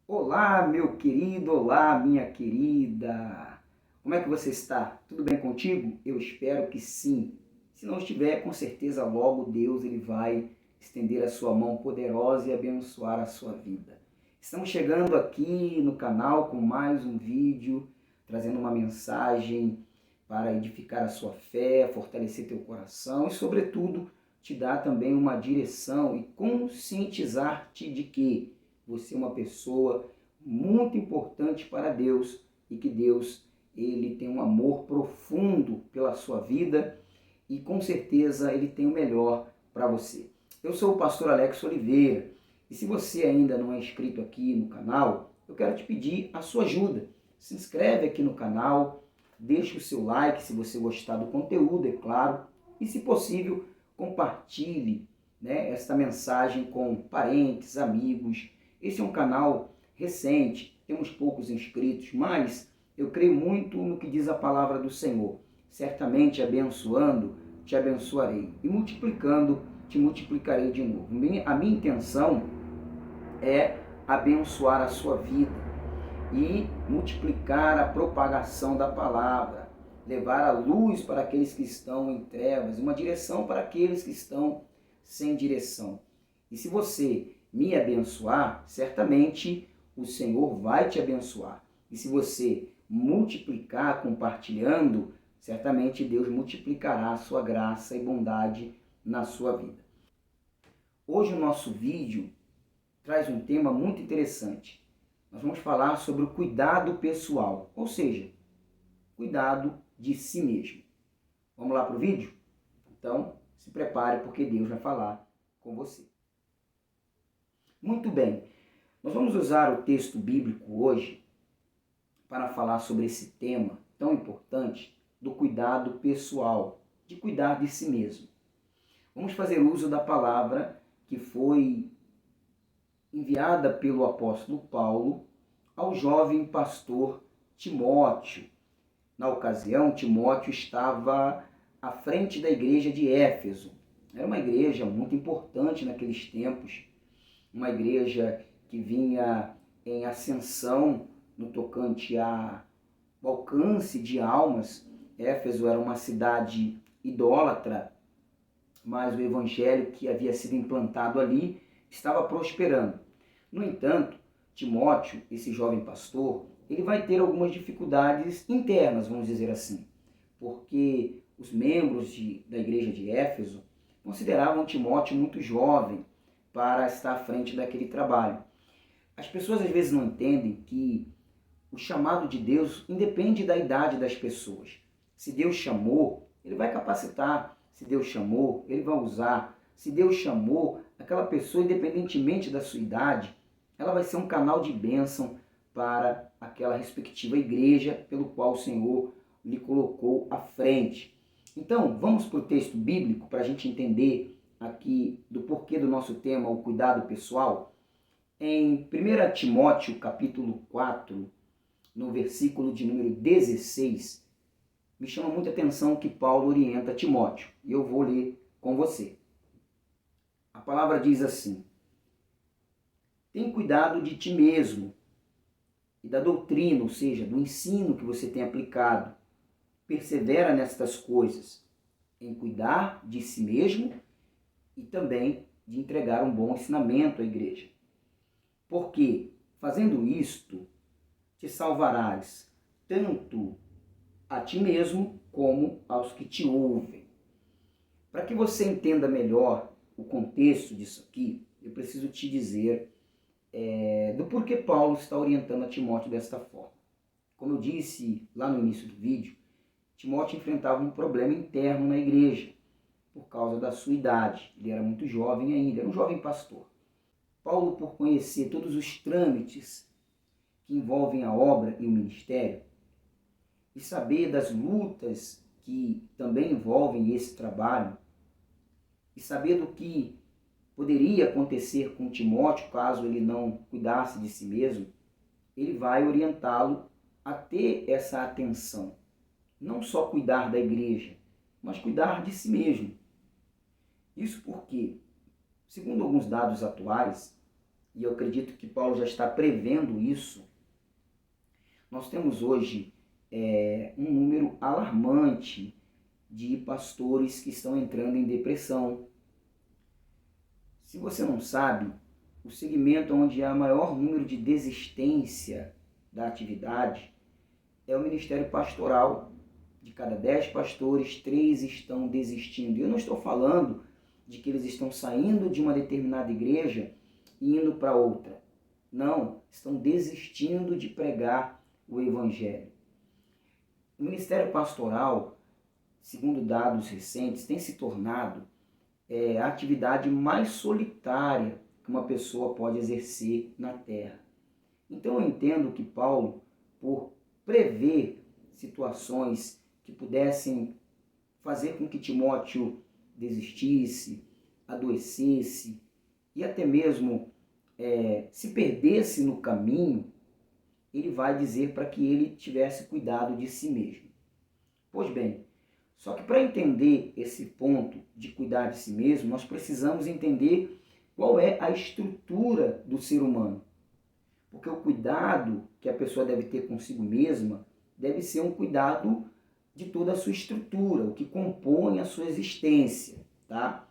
Olá, meu querido, olá, minha querida. Como é que você está? Tudo bem contigo? Eu espero que sim. Se não estiver, com certeza logo Deus ele vai estender a sua mão poderosa e abençoar a sua vida. Estamos chegando aqui no canal com mais um vídeo, trazendo uma mensagem para edificar a sua fé, fortalecer teu coração e, sobretudo, te dar também uma direção e conscientizar-te de que você é uma pessoa muito importante para Deus e que Deus ele tem um amor profundo pela sua vida e com certeza ele tem o melhor para você. Eu sou o pastor Alex Oliveira e se você ainda não é inscrito aqui no canal, eu quero te pedir a sua ajuda. Se inscreve aqui no canal, deixe o seu like se você gostar do conteúdo, é claro, e se possível, compartilhe esta mensagem com parentes, amigos. Esse é um canal recente, temos poucos inscritos, mas eu creio muito no que diz a palavra do Senhor. Certamente abençoando, te abençoarei, e multiplicando, te multiplicarei de novo. A minha intenção é abençoar a sua vida e multiplicar a propagação da palavra, levar a luz para aqueles que estão em trevas, uma direção para aqueles que estão sem direção. E se você me abençoar, certamente o Senhor vai te abençoar. E se você multiplicar compartilhando, certamente Deus multiplicará a sua graça e bondade na sua vida. Hoje o nosso vídeo traz um tema muito interessante. Nós vamos falar sobre o cuidado pessoal, ou seja, cuidado de si mesmo. Vamos lá para o vídeo? Então, se prepare porque Deus vai falar com você. Muito bem, nós vamos usar o texto bíblico hoje para falar sobre esse tema tão importante do cuidado pessoal, de cuidar de si mesmo. Vamos fazer uso da palavra que foi enviada pelo apóstolo Paulo ao jovem pastor Timóteo. Na ocasião, Timóteo estava à frente da igreja de Éfeso. Era uma igreja muito importante naqueles tempos, uma igreja que vinha em ascensão no tocante ao alcance de almas. Éfeso era uma cidade idólatra, mas o evangelho que havia sido implantado ali estava prosperando. No entanto, Timóteo, esse jovem pastor, ele vai ter algumas dificuldades internas, vamos dizer assim, porque os membros da igreja de Éfeso consideravam Timóteo muito jovem para estar à frente daquele trabalho. As pessoas às vezes não entendem que o chamado de Deus independe da idade das pessoas. Se Deus chamou, ele vai capacitar. Se Deus chamou, ele vai usar. Se Deus chamou aquela pessoa, independentemente da sua idade, ela vai ser um canal de bênção para aquela respectiva igreja pelo qual o Senhor lhe colocou à frente. Então, vamos para o texto bíblico para a gente entender aqui do porquê do nosso tema, o cuidado pessoal. Em 1 Timóteo, capítulo 4, no versículo de número 16, me chama muita atenção que Paulo orienta Timóteo, e eu vou ler com você. A palavra diz assim: tem cuidado de ti mesmo e da doutrina, ou seja, do ensino que você tem aplicado. Persevera nestas coisas, em cuidar de si mesmo e também de entregar um bom ensinamento à igreja. Porque, fazendo isto, te salvarás tanto a ti mesmo como aos que te ouvem. Para que você entenda melhor o contexto disso aqui, eu preciso te dizer do porquê Paulo está orientando a Timóteo desta forma. Como eu disse lá no início do vídeo, Timóteo enfrentava um problema interno na igreja, por causa da sua idade. Ele era muito jovem ainda, era um jovem pastor. Paulo, por conhecer todos os trâmites que envolvem a obra e o ministério, e saber das lutas que também envolvem esse trabalho, e saber do que poderia acontecer com Timóteo caso ele não cuidasse de si mesmo, ele vai orientá-lo a ter essa atenção. Não só cuidar da igreja, mas cuidar de si mesmo. Isso porque, segundo alguns dados atuais, e eu acredito que Paulo já está prevendo isso, nós temos hoje um número alarmante de pastores que estão entrando em depressão. Se você não sabe, o segmento onde há maior número de desistência da atividade é o ministério pastoral. De cada 10 pastores, 3 estão desistindo. Eu não estou falando de que eles estão saindo de uma determinada igreja e indo para outra. Não, estão desistindo de pregar o evangelho. O ministério pastoral, segundo dados recentes, tem se tornado a atividade mais solitária que uma pessoa pode exercer na terra. Então eu entendo que Paulo, por prever situações que pudessem fazer com que Timóteo desistisse, adoecesse e até mesmo se perdesse no caminho, ele vai dizer para que ele tivesse cuidado de si mesmo. Pois bem, só que para entender esse ponto de cuidar de si mesmo, nós precisamos entender qual é a estrutura do ser humano. Porque o cuidado que a pessoa deve ter consigo mesma deve ser um cuidado de toda a sua estrutura, o que compõe a sua existência, tá?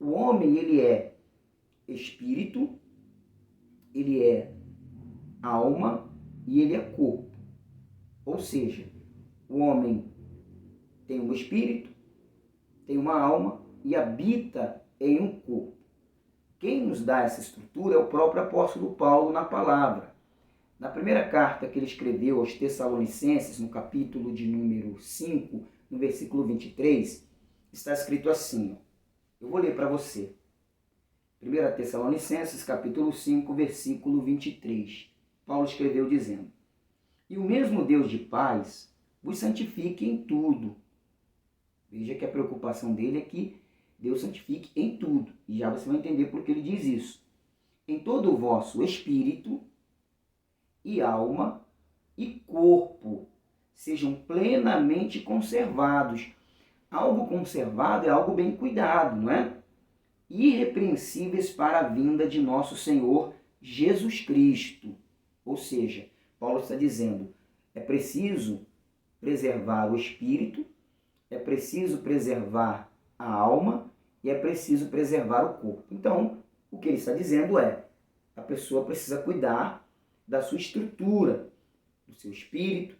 O homem, ele é espírito, ele é alma e ele é corpo. Ou seja, o homem tem um espírito, tem uma alma e habita em um corpo. Quem nos dá essa estrutura é o próprio apóstolo Paulo na palavra. Na primeira carta que ele escreveu aos Tessalonicenses, no capítulo de número 5, no versículo 23, está escrito assim, eu vou ler para você. 1 Tessalonicenses, capítulo 5, versículo 23. Paulo escreveu dizendo, e o mesmo Deus de paz vos santifique em tudo. Veja que a preocupação dele é que Deus santifique em tudo. E já você vai entender por que ele diz isso. Em todo o vosso espírito e alma e corpo sejam plenamente conservados. Algo conservado é algo bem cuidado, não é? Irrepreensíveis para a vinda de nosso Senhor Jesus Cristo. Ou seja, Paulo está dizendo, é preciso preservar o espírito, é preciso preservar a alma e é preciso preservar o corpo. Então, o que ele está dizendo é, a pessoa precisa cuidar da sua estrutura, do seu espírito,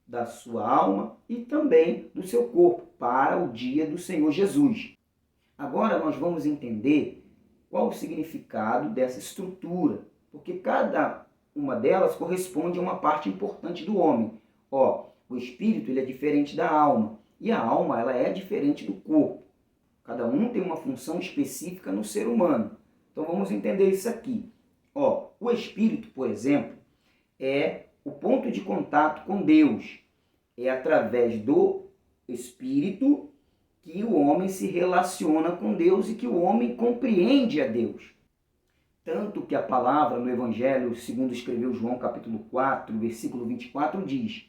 da sua alma e também do seu corpo, para o dia do Senhor Jesus. Agora nós vamos entender qual o significado dessa estrutura, porque cada uma delas corresponde a uma parte importante do homem. O espírito ele é diferente da alma, e a alma ela é diferente do corpo. Cada um tem uma função específica no ser humano. Então vamos entender isso aqui. O espírito, por exemplo, é o ponto de contato com Deus. É através do espírito que o homem se relaciona com Deus e que o homem compreende a Deus. Tanto que a palavra no Evangelho, segundo escreveu João capítulo 4, versículo 24, diz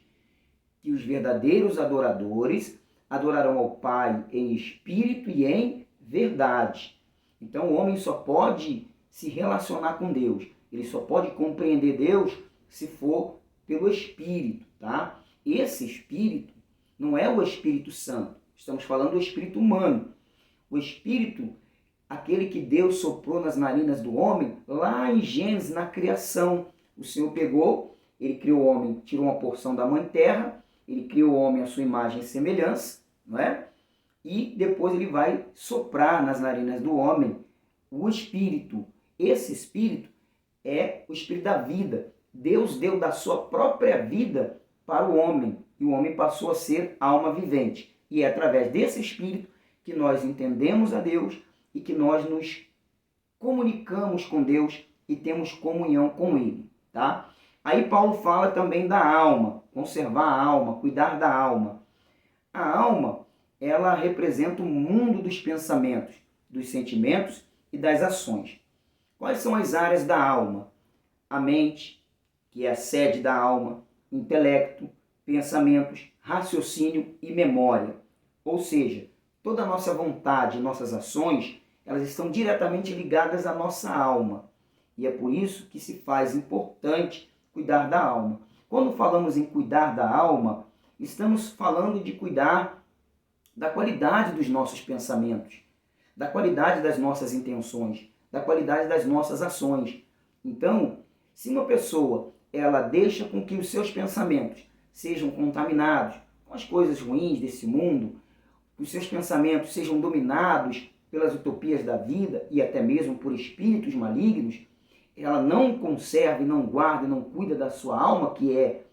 que os verdadeiros adoradores adorarão ao Pai em espírito e em verdade. Então o homem só pode se relacionar com Deus, ele só pode compreender Deus se for pelo Espírito, tá? Esse Espírito não é o Espírito Santo, estamos falando do Espírito humano. O Espírito, aquele que Deus soprou nas narinas do homem, lá em Gênesis, na criação. O Senhor pegou, ele criou o homem, tirou uma porção da mãe terra, ele criou o homem à sua imagem e semelhança, não é? E depois ele vai soprar nas narinas do homem o Espírito. Esse Espírito é o Espírito da vida. Deus deu da sua própria vida para o homem, e o homem passou a ser alma vivente. E é através desse Espírito que nós entendemos a Deus e que nós nos comunicamos com Deus e temos comunhão com Ele, tá? Aí Paulo fala também da alma, conservar a alma, cuidar da alma. A alma, ela representa o mundo dos pensamentos, dos sentimentos e das ações. Quais são as áreas da alma? A mente, que é a sede da alma, intelecto, pensamentos, raciocínio e memória. Ou seja, toda a nossa vontade, nossas ações, elas estão diretamente ligadas à nossa alma. E é por isso que se faz importante cuidar da alma. Quando falamos em cuidar da alma, estamos falando de cuidar da qualidade dos nossos pensamentos, da qualidade das nossas intenções, da qualidade das nossas ações. Então, se uma pessoa ela deixa com que os seus pensamentos sejam contaminados com as coisas ruins desse mundo, os seus pensamentos sejam dominados pelas utopias da vida e até mesmo por espíritos malignos, ela não conserva, não guarda, não cuida da sua alma, que é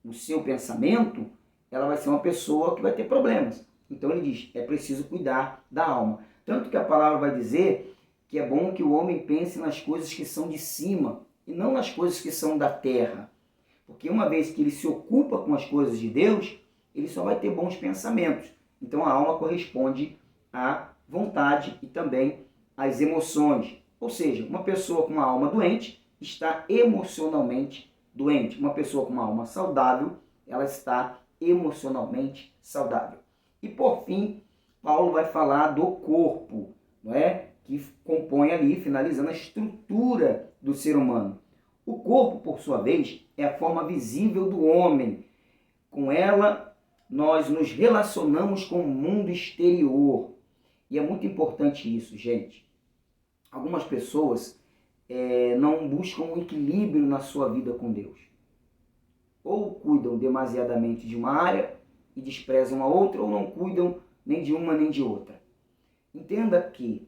o seu pensamento, ela vai ser uma pessoa que vai ter problemas. Então ele diz, é preciso cuidar da alma. Tanto que a palavra vai dizer que é bom que o homem pense nas coisas que são de cima e não nas coisas que são da terra. Porque uma vez que ele se ocupa com as coisas de Deus, ele só vai ter bons pensamentos. Então a alma corresponde à vontade e também às emoções. Ou seja, uma pessoa com uma alma doente está emocionalmente doente. Uma pessoa com uma alma saudável, ela está emocionalmente saudável. E por fim, Paulo vai falar do corpo, não é? Que compõe ali, finalizando a estrutura do ser humano. O corpo, por sua vez, é a forma visível do homem. Com ela, nós nos relacionamos com o mundo exterior. E é muito importante isso, gente. Algumas pessoas não buscam um equilíbrio na sua vida com Deus. Ou cuidam demasiadamente de uma área e desprezam a outra, ou não cuidam nem de uma nem de outra. Entenda que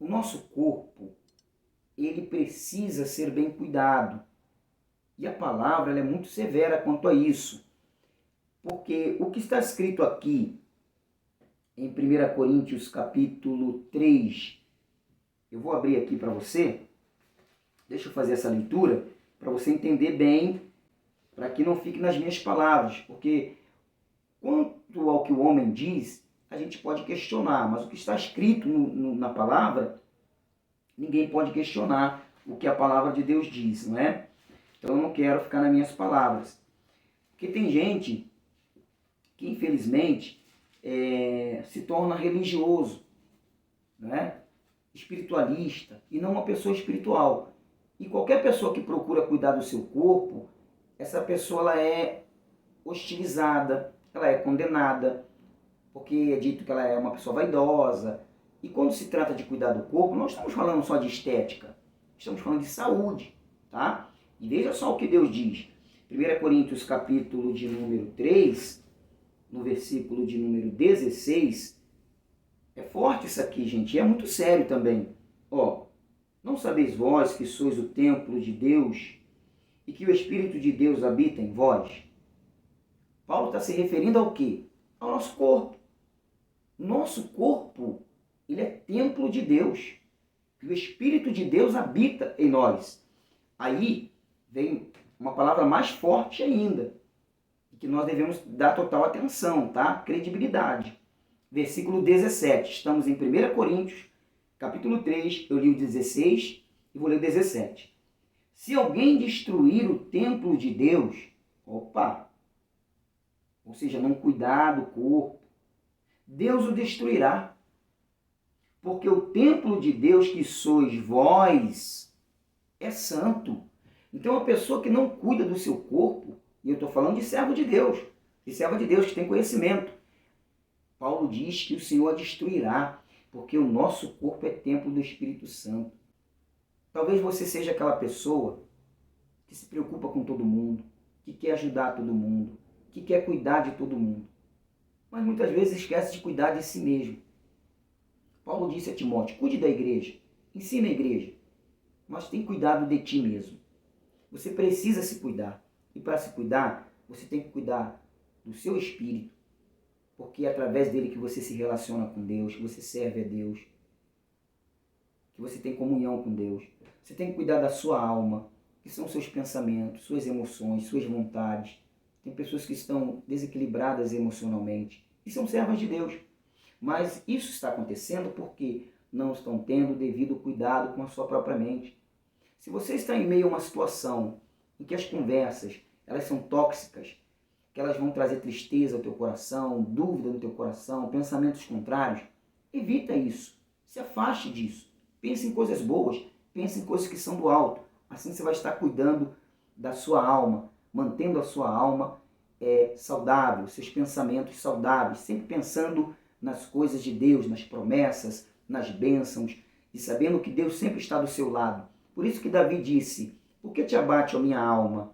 o nosso corpo, ele precisa ser bem cuidado. E a palavra ela é muito severa quanto a isso. Porque o que está escrito aqui, em 1 Coríntios capítulo 3, eu vou abrir aqui para você, deixa eu fazer essa leitura, para você entender bem, para que não fique nas minhas palavras, porque quanto ao que o homem diz, a gente pode questionar, mas o que está escrito na palavra, ninguém pode questionar o que a palavra de Deus diz, não é? Então eu não quero ficar nas minhas palavras. Porque tem gente que, infelizmente, se torna religioso, não é? Espiritualista, e não uma pessoa espiritual. E qualquer pessoa que procura cuidar do seu corpo, essa pessoa ela é hostilizada, ela é condenada, porque é dito que ela é uma pessoa vaidosa. E quando se trata de cuidar do corpo, não estamos falando só de estética, estamos falando de saúde, tá? E veja só o que Deus diz. 1 Coríntios capítulo de número 3, no versículo de número 16, é forte isso aqui, gente, e é muito sério também. Ó, não sabeis vós que sois o templo de Deus e que o Espírito de Deus habita em vós? Paulo está se referindo ao quê? Ao nosso corpo. Nosso corpo, ele é templo de Deus. E o Espírito de Deus habita em nós. Aí vem uma palavra mais forte ainda, que nós devemos dar total atenção, tá? Credibilidade. Versículo 17. Estamos em 1 Coríntios, capítulo 3, eu li o 16 e vou ler o 17. Se alguém destruir o templo de Deus, ou seja, não cuidar do corpo, Deus o destruirá. Porque o templo de Deus que sois vós é santo. Então a pessoa que não cuida do seu corpo, e eu estou falando de servo de Deus, de servo de Deus que tem conhecimento, Paulo diz que o Senhor a destruirá, porque o nosso corpo é templo do Espírito Santo. Talvez você seja aquela pessoa que se preocupa com todo mundo, que quer ajudar todo mundo, que quer cuidar de todo mundo, mas muitas vezes esquece de cuidar de si mesmo. Paulo disse a Timóteo, cuide da igreja, ensina a igreja, mas tem cuidado de ti mesmo. Você precisa se cuidar, e para se cuidar, você tem que cuidar do seu espírito, porque é através dele que você se relaciona com Deus, que você serve a Deus, que você tem comunhão com Deus. Você tem que cuidar da sua alma, que são seus pensamentos, suas emoções, suas vontades. Tem pessoas que estão desequilibradas emocionalmente e são servas de Deus. Mas isso está acontecendo porque não estão tendo o devido cuidado com a sua própria mente. Se você está em meio a uma situação em que as conversas elas são tóxicas, que elas vão trazer tristeza ao teu coração, dúvida no teu coração, pensamentos contrários, evita isso. Se afaste disso. Pense em coisas boas. Pense em coisas que são do alto. Assim você vai estar cuidando da sua alma, mantendo a sua alma saudável, seus pensamentos saudáveis, sempre pensando nas coisas de Deus, nas promessas, nas bênçãos, e sabendo que Deus sempre está do seu lado. Por isso que Davi disse: por que te abate, ó minha alma?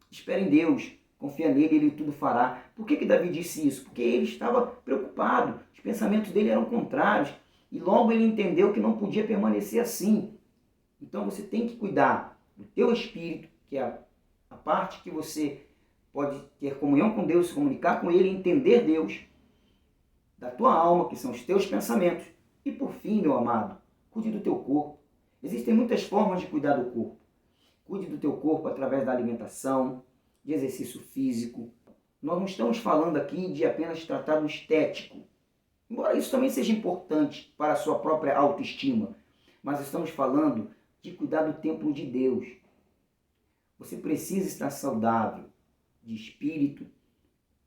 Espera em Deus, confia nele, ele tudo fará. Por que Davi disse isso? Porque ele estava preocupado, os pensamentos dele eram contrários, e logo ele entendeu que não podia permanecer assim. Então você tem que cuidar do teu espírito, que é a parte que você pode ter comunhão com Deus, se comunicar com Ele, entender Deus, da tua alma, que são os teus pensamentos. E por fim, meu amado, cuide do teu corpo. Existem muitas formas de cuidar do corpo. Cuide do teu corpo através da alimentação, de exercício físico. Nós não estamos falando aqui de apenas tratar do estético, embora isso também seja importante para a sua própria autoestima, mas estamos falando de cuidar do templo de Deus. Você precisa estar saudável de espírito,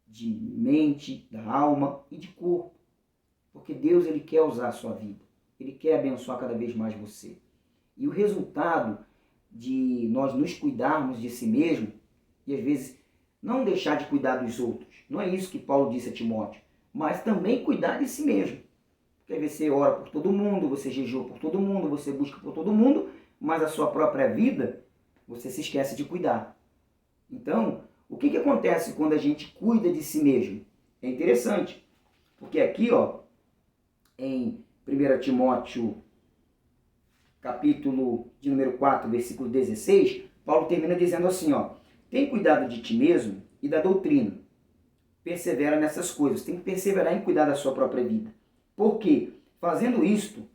de mente, da alma e de corpo, porque Deus ele quer usar a sua vida, ele quer abençoar cada vez mais você. E o resultado de nós nos cuidarmos de si mesmo e às vezes não deixar de cuidar dos outros, não é isso que Paulo disse a Timóteo, mas também cuidar de si mesmo. Porque aí você ora por todo mundo, você jejua por todo mundo, você busca por todo mundo, mas a sua própria vida você se esquece de cuidar. Então, o que acontece quando a gente cuida de si mesmo? É interessante, porque aqui, em 1 Timóteo, capítulo de número 4, versículo 16, Paulo termina dizendo assim, tem cuidado de ti mesmo e da doutrina. Persevera nessas coisas, tem que perseverar em cuidar da sua própria vida. Porque, fazendo isto,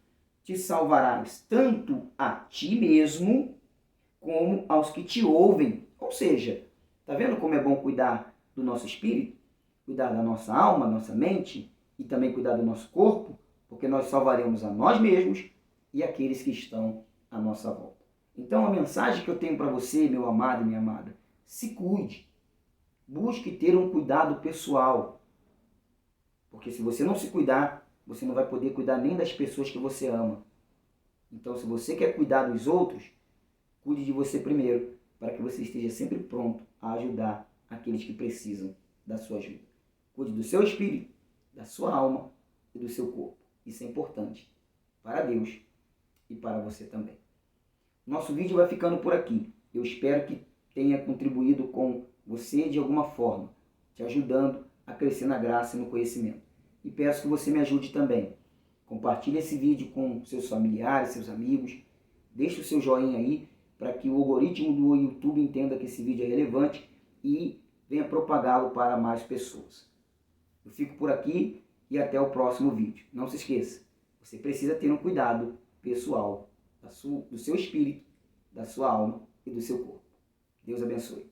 te salvarás tanto a ti mesmo como aos que te ouvem. Ou seja, está vendo como é bom cuidar do nosso espírito? Cuidar da nossa alma, nossa mente e também cuidar do nosso corpo, porque nós salvaremos a nós mesmos e aqueles que estão à nossa volta. Então a mensagem que eu tenho para você, meu amado e minha amada, se cuide. Busque ter um cuidado pessoal. Porque se você não se cuidar, você não vai poder cuidar nem das pessoas que você ama. Então se você quer cuidar dos outros, cuide de você primeiro, para que você esteja sempre pronto a ajudar aqueles que precisam da sua ajuda. Cuide do seu espírito, da sua alma e do seu corpo. Isso é importante para Deus e para você também. Nosso vídeo vai ficando por aqui. Eu espero que tenha contribuído com você de alguma forma, te ajudando a crescer na graça e no conhecimento. E peço que você me ajude também. Compartilhe esse vídeo com seus familiares, seus amigos. Deixe o seu joinha aí para que o algoritmo do YouTube entenda que esse vídeo é relevante e venha propagá-lo para mais pessoas. Eu fico por aqui e até o próximo vídeo. Não se esqueça, você precisa ter um cuidado pessoal do seu espírito, da sua alma e do seu corpo. Deus abençoe.